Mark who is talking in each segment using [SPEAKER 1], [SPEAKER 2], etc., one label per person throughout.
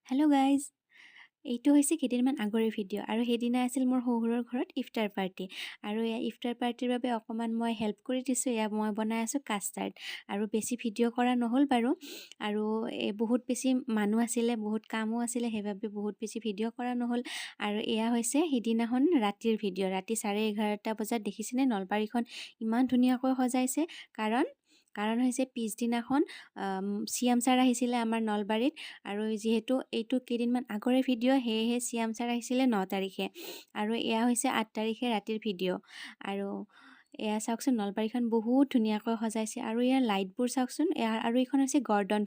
[SPEAKER 1] Hello' guys, এইটো হৈছে কেইদিনমান আগৰে ভিডিঅ' আৰু সেইদিনা আছিল মোৰ শহুৰৰ ঘৰত ইফতাৰ পাৰ্টি। আৰু এয়া ইফতাৰ পাৰ্টিৰ বাবে অকণমান মই হেল্প কৰি দিছোঁ। এয়া মই বনাই আছোঁ কাষ্টাৰ্ড। আৰু বেছি ভিডিঅ' কৰা নহ'ল বাৰু। আৰু বহুত বেছি মানুহ আছিলে, বহুত কামো আছিলে, সেইবাবে বহুত বেছি ভিডিঅ' কৰা নহ'ল। আৰু এয়া হৈছে সিদিনাখন ৰাতিৰ ভিডিঅ'। ৰাতি 11:30 বজাত দেখিছেনে নলবাৰীখন ইমান ধুনীয়াকৈ সজাইছে। কাৰণ হৈছে পিছদিনাখন চিএম ছাৰ আহিছিলে আমাৰ নলবাৰীত। আৰু যিহেতু এইটো কেইদিনমান আগৰে ভিডিঅ', সেয়েহে চিএম ছাৰ আহিছিলে 9 তাৰিখে। আৰু এয়া হৈছে 8 তাৰিখে ৰাতিৰ ভিডিঅ'। আৰু এয়া চাওকচোন, নলবাৰীখন বহুত ধুনীয়াকৈ সজাইছে। আৰু ইয়াৰ লাইটবোৰ চাওকচোন। আৰু এইখন হৈছে গৰ্ডন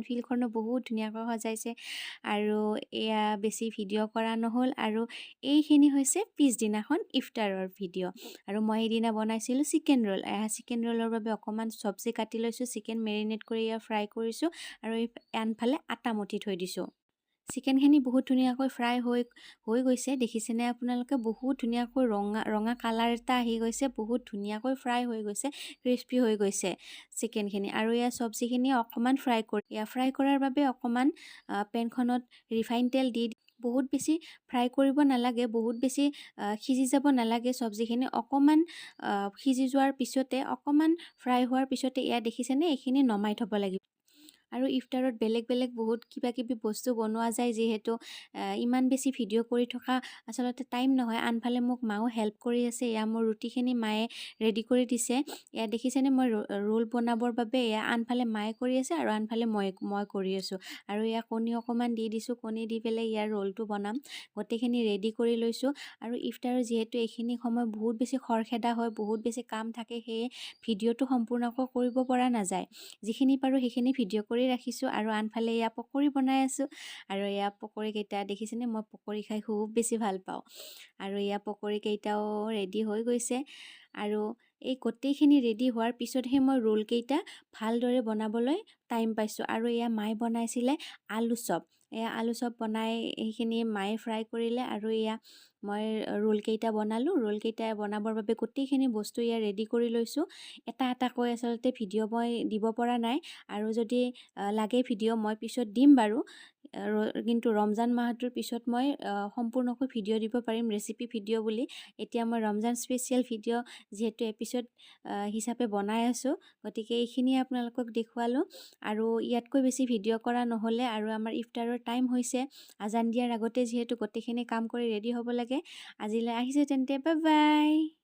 [SPEAKER 1] ফিল্ডখনো বহুত ধুনীয়াকৈ সজাইছে। আৰু এয়া বেছি ভিডিঅ' কৰা নহ'ল। আৰু এইখিনি হৈছে পিছদিনাখন ইফতাৰৰ ভিডিঅ'। আৰু মই সেইদিনা বনাইছিলোঁ চিকেন ৰোল। চিকেন ৰোলৰ বাবে অকণমান চব্জি কাটি লৈছোঁ, চিকেন মেৰিনেট কৰি ফ্ৰাই কৰিছোঁ। আৰু আনফালে আটা মঠি থৈ দিছোঁ। চিকেনখিনি বহুত ধুনীয়াকৈ ফ্ৰাই হৈ গৈছে, দেখিছেনে আপোনালোকে? বহুত ধুনীয়াকৈ ৰঙা কালাৰ এটা আহি গৈছে, বহুত ধুনীয়াকৈ ফ্ৰাই হৈ গৈছে, ক্ৰিস্পি হৈ গৈছে চিকেনখিনি। আৰু ইয়াৰ চব্জিখিনি অকণমান ফ্ৰাই কৰাৰ বাবে অকণমান পেনখনত ৰিফাইন তেল দি বহুত বেছি ফ্ৰাই কৰিব নালাগে, বহুত বেছি সিজি যাব নালাগে চব্জিখিনি। অকণমান সিজি যোৱাৰ পিছতে, অকণমান ফ্ৰাই হোৱাৰ পিছতে এয়া দেখিছেনে, এইখিনি নমাই থ'ব লাগিব। আৰু ইফতাৰত বেলেগ বেলেগ বহুত কিবা কিবি বস্তু বনোৱা যায়, যিহেতু ইমান বেছি ভিডিঅ' কৰি থকা আচলতে টাইম নহয়। আনফালে মোক মাও হেল্প কৰি আছে। এয়া মোৰ ৰুটিখিনি মায়ে ৰেডি কৰি দিছে। এয়া দেখিছেনে, মই ৰোল বনাবৰ বাবে এয়া আনফালে মায়ে কৰি আছে আৰু আনফালে মই কৰি আছোঁ। আৰু এয়া কণী অকণমান দি দিছোঁ, কণী দি পেলাই ইয়াৰ ৰোলটো বনাম। গোটেইখিনি ৰেডি কৰি লৈছোঁ। আৰু ইফতাৰৰ যিহেতু এইখিনি সময় বহুত বেছি খৰখেদা হয়, বহুত বেছি কাম থাকে, সেয়ে ভিডিঅ'টো সম্পূৰ্ণকৈ কৰিব পৰা নাযায়। যিখিনি পাৰোঁ সেইখিনি ভিডিঅ' কৰি ৰাখিছোঁ। আৰু আনফালে এয়া পকৰি বনাই আছোঁ। আৰু এয়া পকৰিকেইটা দেখিছেনে, মই পকৰি খাই খুব বেছি ভাল পাওঁ। আৰু এয়া পকৰিকেইটাও ৰেডি হৈ গৈছে। আৰু এই গোটেইখিনি ৰেডি হোৱাৰ পিছতহে মই ৰোলকেইটা ভালদৰে বনাবলৈ টাইম পাইছোঁ। আৰু এয়া মায়ে বনাইছিলে আলু চপ। এয়া আলু চপ বনাই সেইখিনি মায়ে ফ্ৰাই কৰিলে। আৰু এয়া মই ৰোলকেইটা বনালোঁ। ৰোলকেইটা বনাবৰ বাবে গোটেইখিনি বস্তু এয়া ৰেডি কৰি লৈছোঁ। এটা এটাকৈ আচলতে ভিডিঅ' মই দিব পৰা নাই। আৰু যদি লাগে ভিডিঅ' মই পিছত দিম বাৰু। কিন্তু ৰমজান মাহটোৰ পিছত মই সম্পূৰ্ণকৈ ভিডিঅ' দিব পাৰিম, ৰেচিপি ভিডিঅ' বুলি। এতিয়া মই ৰমজান স্পেচিয়েল ভিডিঅ' যিহেতু এপিছড হিচাপে বনাই আছোঁ, গতিকে এইখিনিয়ে আপোনালোকক দেখুৱালোঁ। আৰু ইয়াতকৈ বেছি ভিডিঅ' কৰা নহ'লে। আৰু আমাৰ ইফতাৰৰ টাইম হৈছে, আজান দিয়াৰ আগতে যিহেতু গোটেইখিনি কাম কৰি ৰেডি হ'ব লাগে। আজিলৈ আহিছোঁ তেন্তে, বাই বাই।